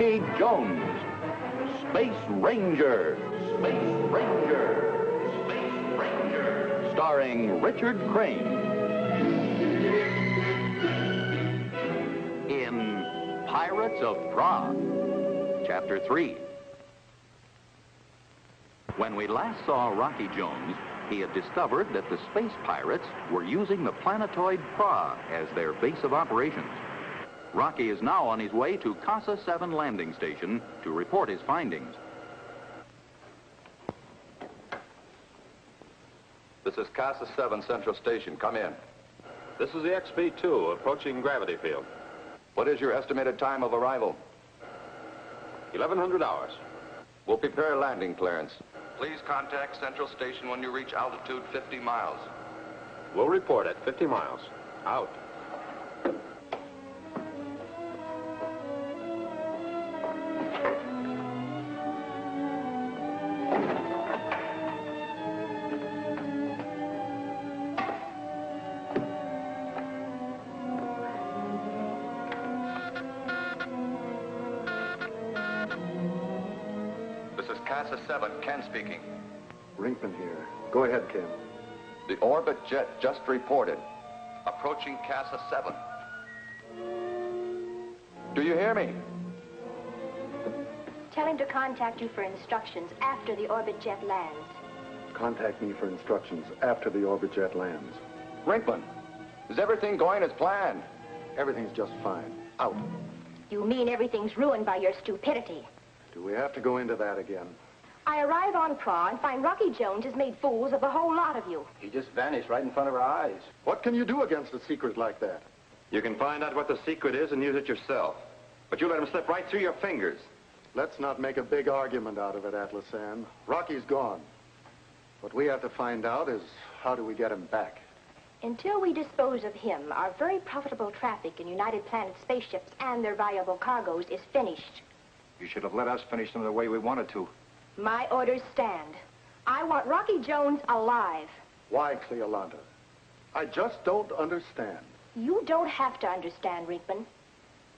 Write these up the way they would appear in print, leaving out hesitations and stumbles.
Rocky Jones, Space Ranger, Space Ranger, Space Ranger, starring Richard Crane. In Pirates of Prah, Chapter 3. When we last saw Rocky Jones, he had discovered that the space pirates were using the planetoid Prah as their base of operations. Rocky is now on his way to Casa 7 landing station to report his findings. This is Casa 7 Central Station. Come in. This is the XB-2 approaching gravity field. What is your estimated time of arrival? 1100 hours. We'll prepare landing clearance. Please contact Central Station when you reach altitude 50 miles. We'll report at 50 miles. Out. Casa 7, Ken speaking. Rinkman here. Go ahead, Ken. The orbit jet just reported. Approaching Casa 7. Do you hear me? Tell him to contact you for instructions after the orbit jet lands. Contact me for instructions after the orbit jet lands. Rinkman, is everything going as planned? Everything's just fine. Out. You mean everything's ruined by your stupidity? Do we have to go into that again? I arrive on Prah and find Rocky Jones has made fools of the whole lot of you. He just vanished right in front of our eyes. What can you do against a secret like that? You can find out what the secret is and use it yourself. But you let him slip right through your fingers. Let's not make a big argument out of it, Atlasan. Rocky's gone. What we have to find out is how do we get him back? Until we dispose of him, our very profitable traffic in United Planet spaceships and their valuable cargoes is finished. You should have let us finish them the way we wanted to. My orders stand. I want Rocky Jones alive. Why, Cleolanda? I just don't understand. You don't have to understand, Rinkman.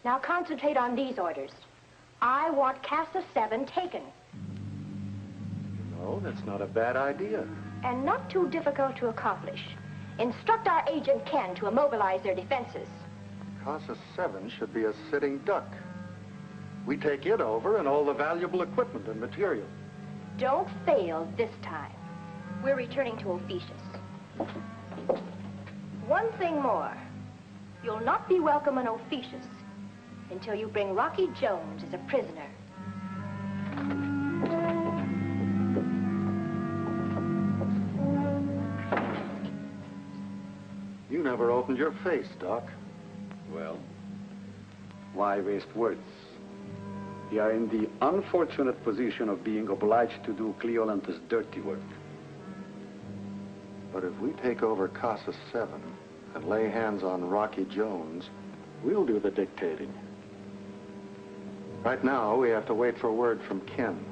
Now concentrate on these orders. I want Casa 7 taken. No, that's not a bad idea. And not too difficult to accomplish. Instruct our agent Ken to immobilize their defenses. Casa 7 should be a sitting duck. We take it over and all the valuable equipment and material. Don't fail this time. We're returning to Ophiuchus. One thing more. You'll not be welcome in Ophiuchus until you bring Rocky Jones as a prisoner. You never opened your face, Doc. Well, why waste words? We are in the unfortunate position of being obliged to do Cleolanda's dirty work. But if we take over Casa 7 and lay hands on Rocky Jones, we'll do the dictating. Right now, we have to wait for word from Ken.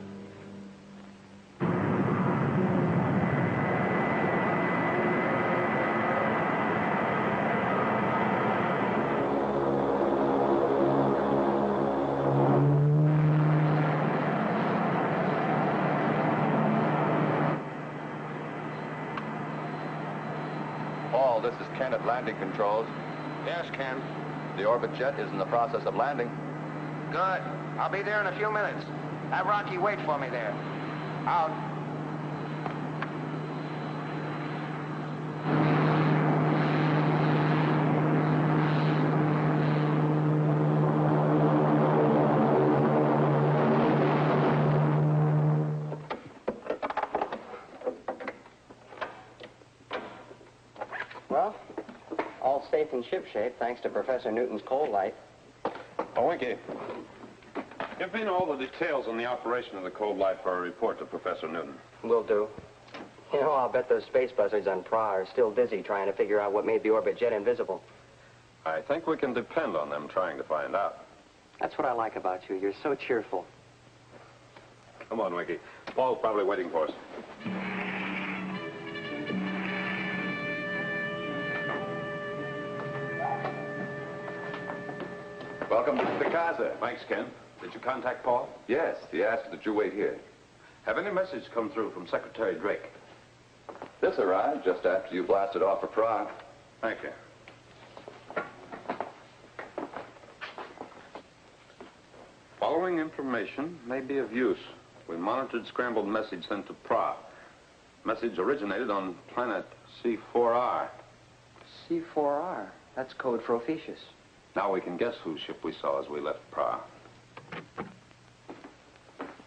This is Ken at landing controls. Yes, Ken. The orbit jet is in the process of landing. Good. I'll be there in a few minutes. Have Rocky wait for me there. Out. Well, all safe and shipshape, thanks to Professor Newton's cold light. Oh, Winky. Give me all the details on the operation of the cold light for a report to Professor Newton. Will do. You know, I'll bet those space buzzards on Prah are still busy trying to figure out what made the orbit jet invisible. I think we can depend on them trying to find out. That's what I like about you. You're so cheerful. Come on, Winky. Paul's probably waiting for us. Welcome to the Casa. Thanks, Ken. Did you contact Paul? Yes, he asked that you wait here. Have any message come through from Secretary Drake? This arrived just after you blasted off for Prah. Thank you. Following information may be of use. We monitored scrambled message sent to Prah. Message originated on planet C4R. C4R. That's code for officious. Now we can guess whose ship we saw as we left Prah.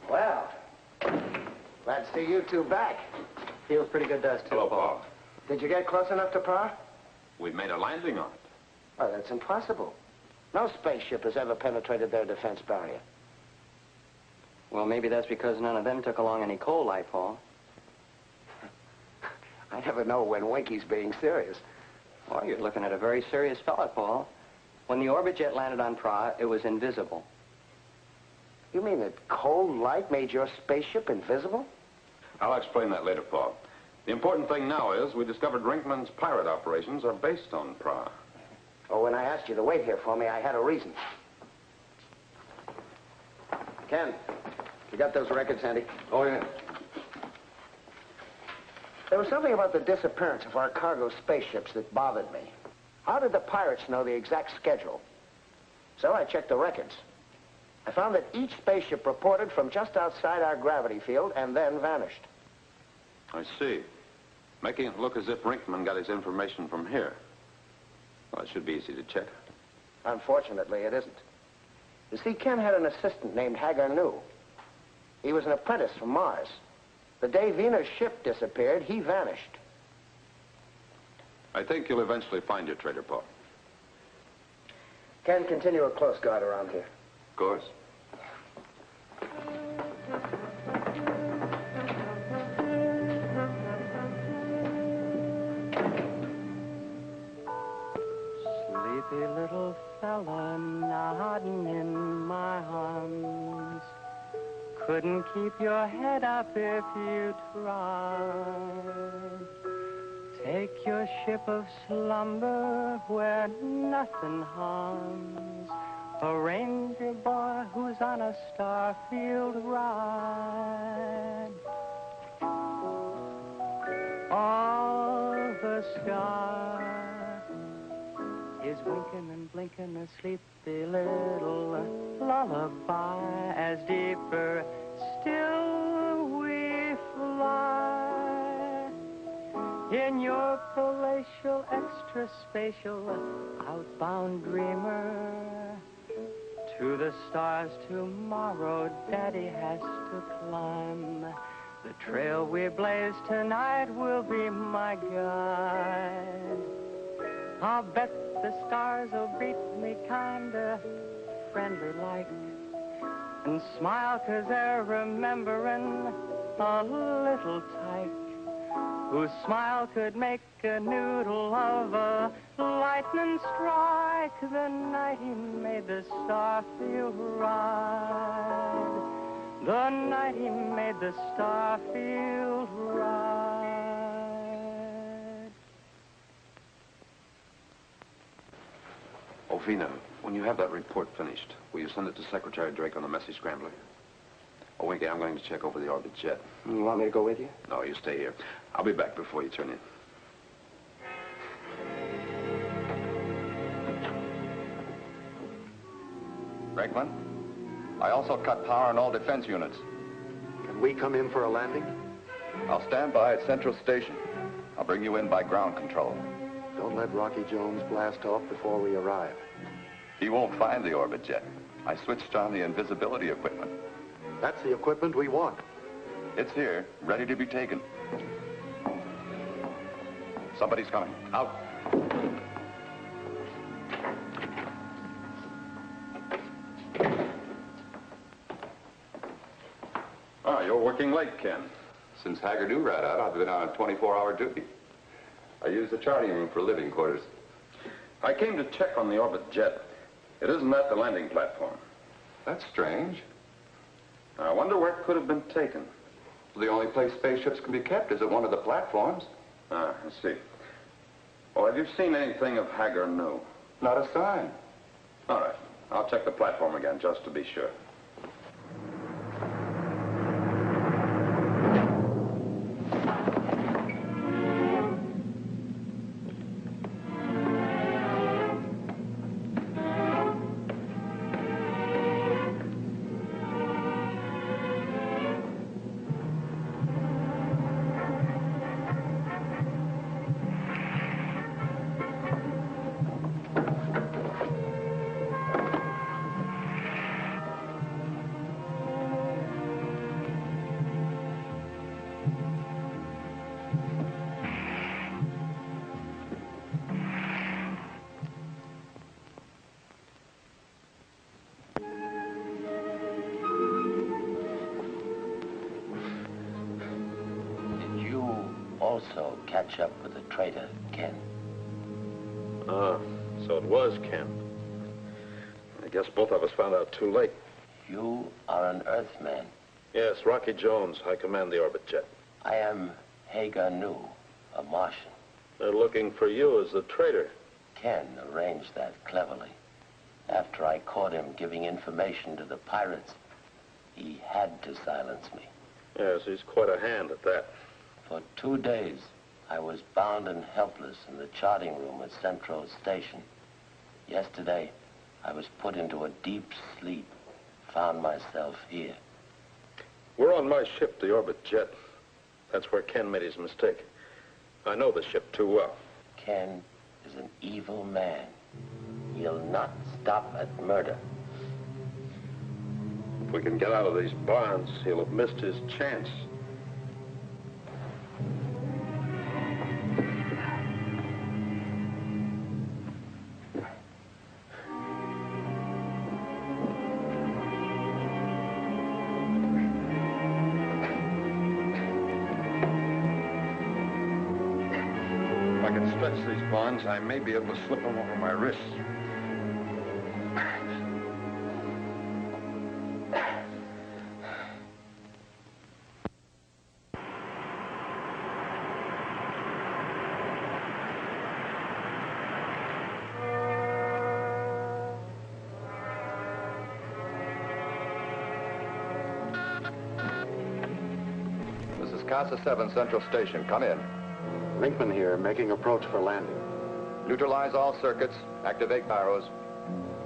Well, glad to see you two back. Feels pretty good to us, too, Hello, Paul. Did you get close enough to Prah? We made a landing on it. Oh, that's impossible. No spaceship has ever penetrated their defense barrier. Well, maybe that's because none of them took along any coal light, Paul. I never know when Winky's being serious. Well, you're looking at a very serious fella, Paul. When the orbit jet landed on Prah, it was invisible. You mean that cold light made your spaceship invisible? I'll explain that later, Paul. The important thing now is we discovered Rinkman's pirate operations are based on Prah. Oh, when I asked you to wait here for me, I had a reason. Ken, you got those records handy? Oh, yeah. There was something about the disappearance of our cargo spaceships that bothered me. How did the pirates know the exact schedule? So I checked the records. I found that each spaceship reported from just outside our gravity field and then vanished. I see. Making it look as if Rinkman got his information from here. Well, it should be easy to check. Unfortunately, it isn't. You see, Ken had an assistant named Hagar New. He was an apprentice from Mars. The day Venus' ship disappeared, he vanished. I think you'll eventually find your traitor, Paul. Ken, continue a close guard around here. Of course. Sleepy little fella nodding in my arms. Couldn't keep your head up if you tried. Take your ship of slumber where nothing harms a ranger boy who's on a starfield ride. All the sky is winking and blinking a sleepy little lullaby as deeper still we fly in your palatial extra spatial outbound dreamer to the stars tomorrow Daddy has to climb. The trail we blaze tonight will be my guide. I'll bet the stars will greet me kinda friendly-like and smile 'cause they're remembering a little tyke whose smile could make a noodle of a lightning strike the night he made the starfield ride. The night he made the starfield ride. Oh, Vina, when you have that report finished, will you send it to Secretary Drake on the message scrambler? Oh, Winky, I'm going to check over the orbit jet. You want me to go with you? No, you stay here. I'll be back before you turn in. Rinkman, I also cut power on all defense units. Can we come in for a landing? I'll stand by at Central Station. I'll bring you in by ground control. Don't let Rocky Jones blast off before we arrive. He won't find the orbit jet. I switched on the invisibility equipment. That's the equipment we want. It's here, ready to be taken. Somebody's coming. Out. Ah, you're working late, Ken. Since Haggard rat out, I've been on a 24-hour duty. I use the charting room for living quarters. I came to check on the orbit jet. It isn't at the landing platform. That's strange. I wonder where it could have been taken. The only place spaceships can be kept is at one of the platforms. Ah, I see. Well, have you seen anything of Hagar New? Not a sign. All right. I'll check the platform again just to be sure. also catch up with the traitor, Ken. Ah, so it was Ken. I guess both of us found out too late. You are an Earthman. Yes, Rocky Jones. I command the orbit jet. I am Hagar Nu, a Martian. They're looking for you as the traitor. Ken arranged that cleverly. After I caught him giving information to the pirates, he had to silence me. Yes, he's quite a hand at that. For 2 days, I was bound and helpless in the charting room at Central Station. Yesterday, I was put into a deep sleep, found myself here. We're on my ship, the orbit jet. That's where Ken made his mistake. I know the ship too well. Ken is an evil man. He'll not stop at murder. If we can get out of these bonds, he'll have missed his chance. If I can stretch these bonds, I may be able to slip them over my wrists. This is Casa 7 Central Station. Come in. Linkman here, making approach for landing. Neutralize all circuits. Activate gyros.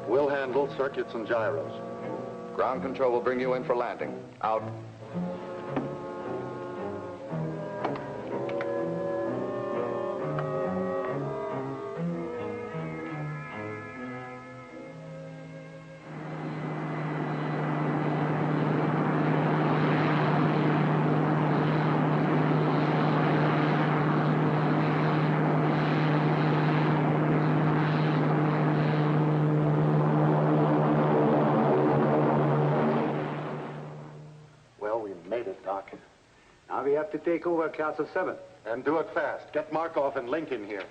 We'll handle circuits and gyros. Ground control will bring you in for landing. Out. Now we have to take over Casa 7. And do it fast. Get Markov and Lincoln here.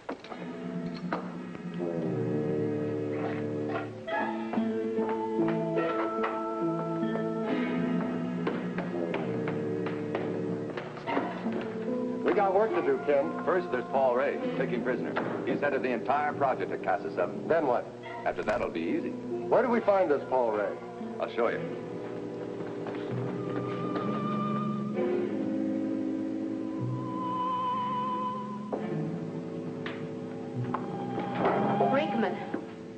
We got work to do, Ken. First, there's Paul Ray, taking prisoners. He's headed the entire project at Casa 7. Then what? After that, it'll be easy. Where do we find this Paul Ray? I'll show you. Brinkman.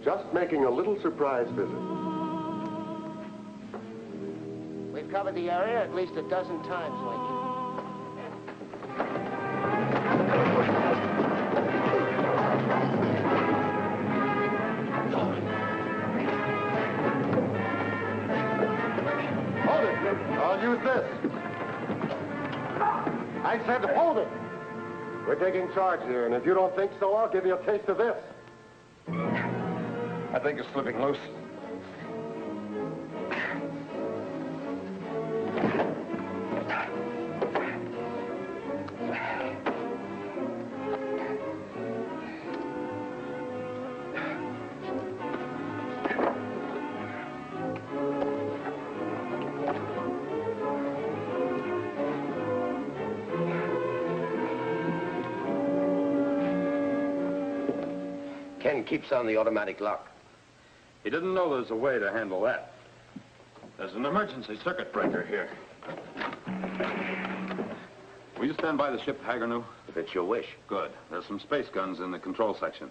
Just making a little surprise visit. We've covered the area at least a dozen times, Lincoln. Hold it. I'll use this. I said hold it. We're taking charge here, and if you don't think so, I'll give you a taste of this. I think it's slipping loose. Ken keeps on the automatic lock. He didn't know there's a way to handle that. There's an emergency circuit breaker here. Will you stand by the ship, Hagernu? If it's your wish. Good. There's some space guns in the control section.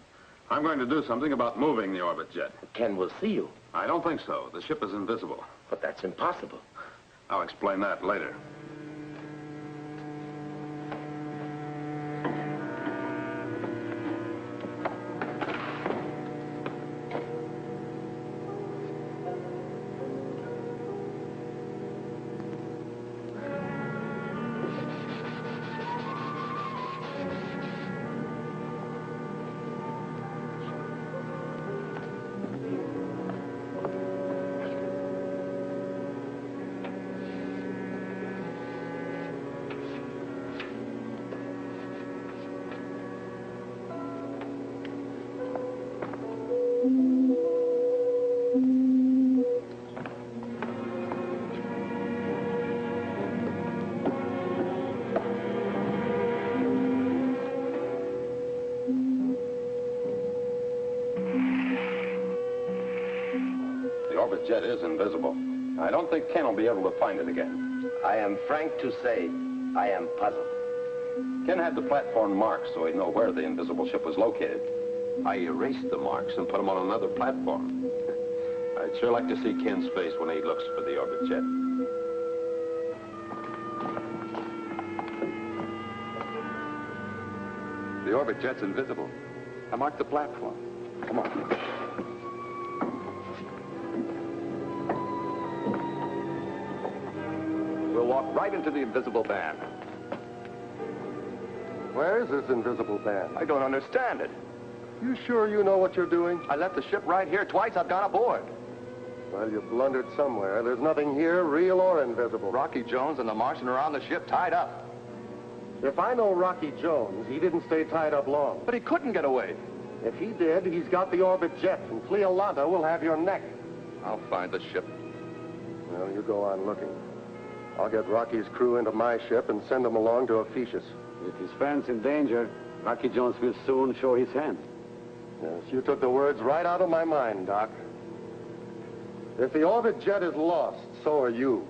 I'm going to do something about moving the orbit jet. Ken will see you. I don't think so. The ship is invisible. But that's impossible. I'll explain that later. jet is invisible. I don't think Ken will be able to find it again. I am frank to say, I am puzzled. Ken had the platform marked so he'd know where the invisible ship was located. I erased the marks and put them on another platform. I'd sure like to see Ken's face when he looks for the orbit jet. The orbit jet's invisible. I marked the platform. Come on. We'll walk right into the invisible band. Where is this invisible band? I don't understand it. You sure you know what you're doing? I left the ship right here twice. I've gone aboard. Well, you blundered somewhere. There's nothing here, real or invisible. Rocky Jones and the Martian are on the ship, tied up. If I know Rocky Jones, he didn't stay tied up long. But he couldn't get away. If he did, he's got the orbit jet, and Cleolanta will have your neck. I'll find the ship. Well, you go on looking. I'll get Rocky's crew into my ship and send them along to Ophiuchus. If his friend's in danger, Rocky Jones will soon show his hand. Yes, you took the words right out of my mind, Doc. If the orbit jet is lost, so are you.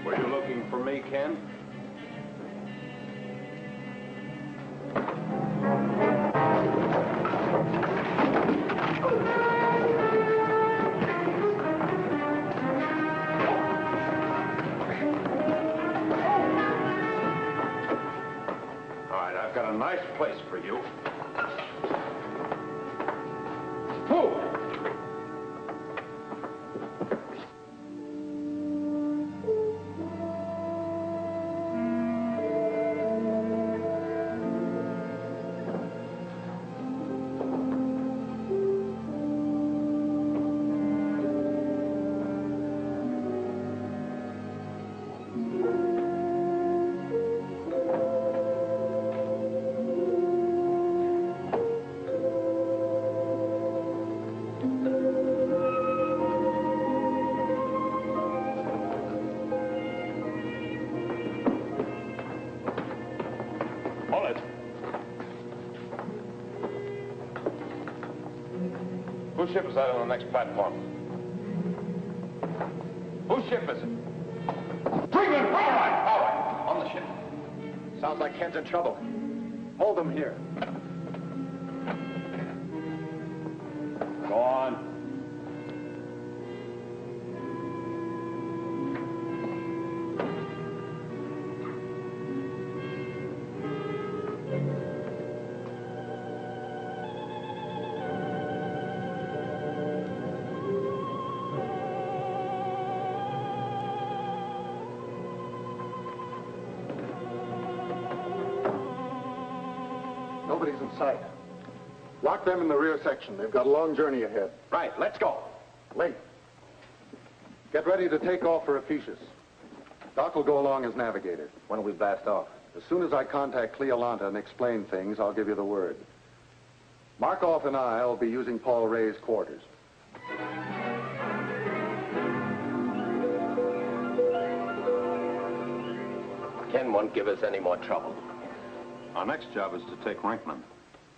Were you looking for me, Ken? I've got a nice place for you. Move! Whose ship is that on the next platform? Whose ship is it? Bring them! All right. On the ship. Sounds like Ken's in trouble. Hold him here. Go on. Nobody's in sight. Lock them in the rear section. They've got a long journey ahead. Right, let's go. Link, get ready to take off for Ophiuchus. Doc will go along as navigator. When will we blast off? As soon as I contact Cleolanta and explain things, I'll give you the word. Markov and I'll be using Paul Ray's quarters. Ken won't give us any more trouble. Our next job is to take Rinkman.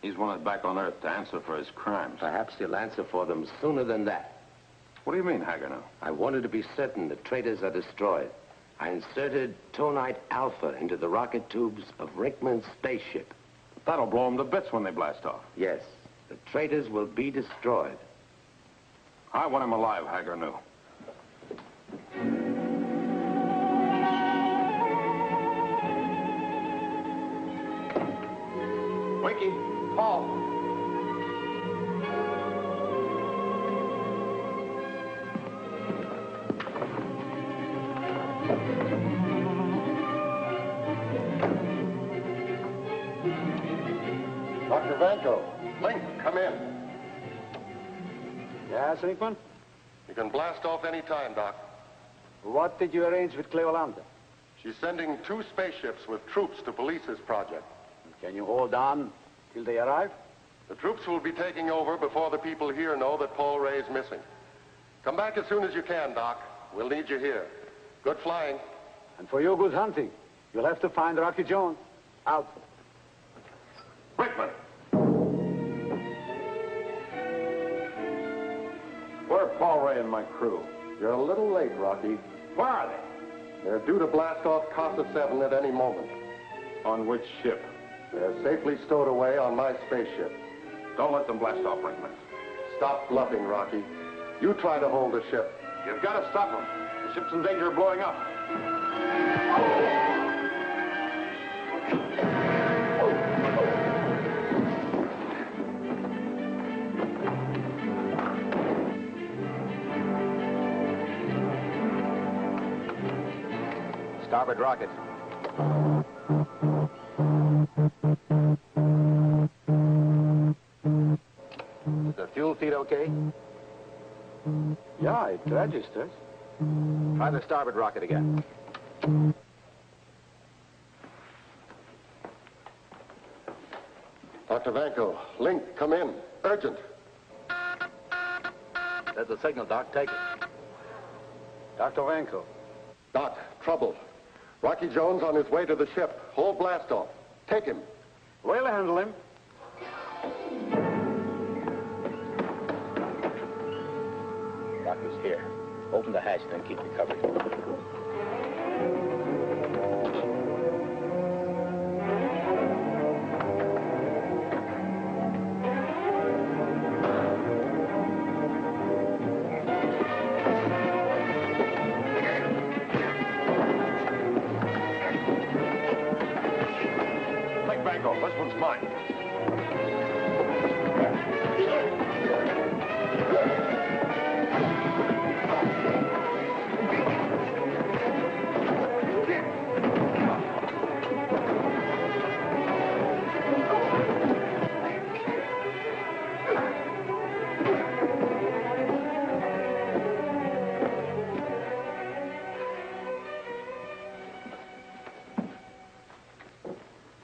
He's wanted back on Earth to answer for his crimes. Perhaps he'll answer for them sooner than that. What do you mean, Hagernow? I wanted to be certain the traitors are destroyed. I inserted tonite alpha into the rocket tubes of Rinkman's spaceship. That'll blow them to bits when they blast off. Yes, the traitors will be destroyed. I want him alive, Hagernow. Winky, Paul. Dr. Vanko, Link, come in. Yes, Rinkman? You can blast off any time, Doc. What did you arrange with Cleolanta? She's sending 2 spaceships with troops to police this project. Can you hold on till they arrive? The troops will be taking over before the people here know that Paul Ray's missing. Come back as soon as you can, Doc. We'll need you here. Good flying. And for your good hunting, you'll have to find Rocky Jones. Out. Rickman! Where are Paul Ray and my crew? You're a little late, Rocky. Where are they? They're due to blast off Casa 7 at any moment. On which ship? They're safely stowed away on my spaceship. Don't let them blast off, Rickman. Stop bluffing, Rocky. You try to hold the ship. You've got to stop them. The ship's in danger of blowing up. Starboard rocket. Is the fuel feed okay? Yeah, it registers. Try the starboard rocket again. Dr. Vanko, Link, come in. Urgent. There's a signal, Doc. Take it. Dr. Vanko. Doc, trouble. Rocky Jones on his way to the ship. Whole blast off. Take him. We'll handle him. Doctor's here. Open the hatch, then keep me covered. Take Vanko. This one's mine.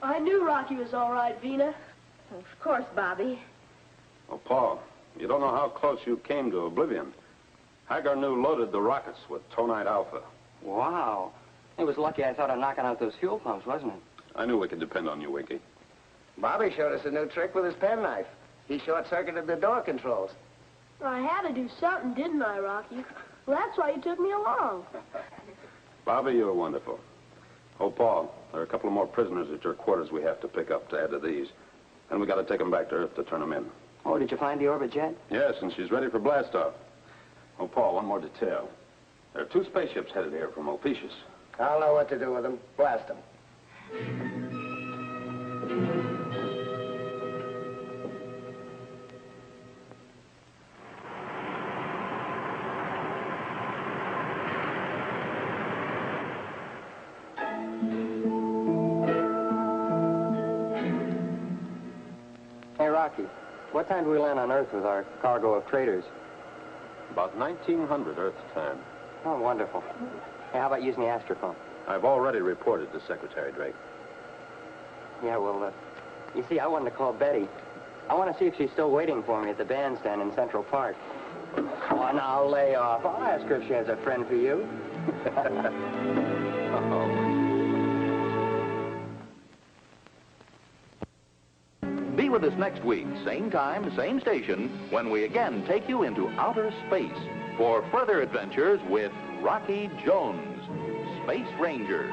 I knew Rocky was all right, Vina. Of course, Bobby. Oh, Paul, you don't know how close you came to oblivion. Hagar knew loaded the rockets with tonite alpha. Wow. It was lucky I thought of knocking out those fuel pumps, wasn't it? I knew we could depend on you, Winky. Bobby showed us a new trick with his penknife. He short-circuited the door controls. I had to do something, didn't I, Rocky? Well, that's why you took me along. Bobby, you're wonderful. Oh, Paul, there are a couple of more prisoners at your quarters we have to pick up to add to these. And we got to take them back to Earth to turn them in. Oh, did you find the orbit jet? Yes, and she's ready for blastoff. Oh, Paul, one more detail. There are 2 spaceships headed here from Ophiuchus. I'll know what to do with them. Blast them. Hey, Rocky, what time do we land on Earth with our cargo of traders? About 1900 Earth time. Oh, wonderful. Hey, how about using the astrophone? I've already reported to Secretary Drake. Yeah, well, you see, I wanted to call Betty. I want to see if she's still waiting for me at the bandstand in Central Park. Oh, now, lay off. I'll ask her if she has a friend for you. Be with us next week, same time, same station, when we again take you into outer space for further adventures with Rocky Jones, Space Ranger.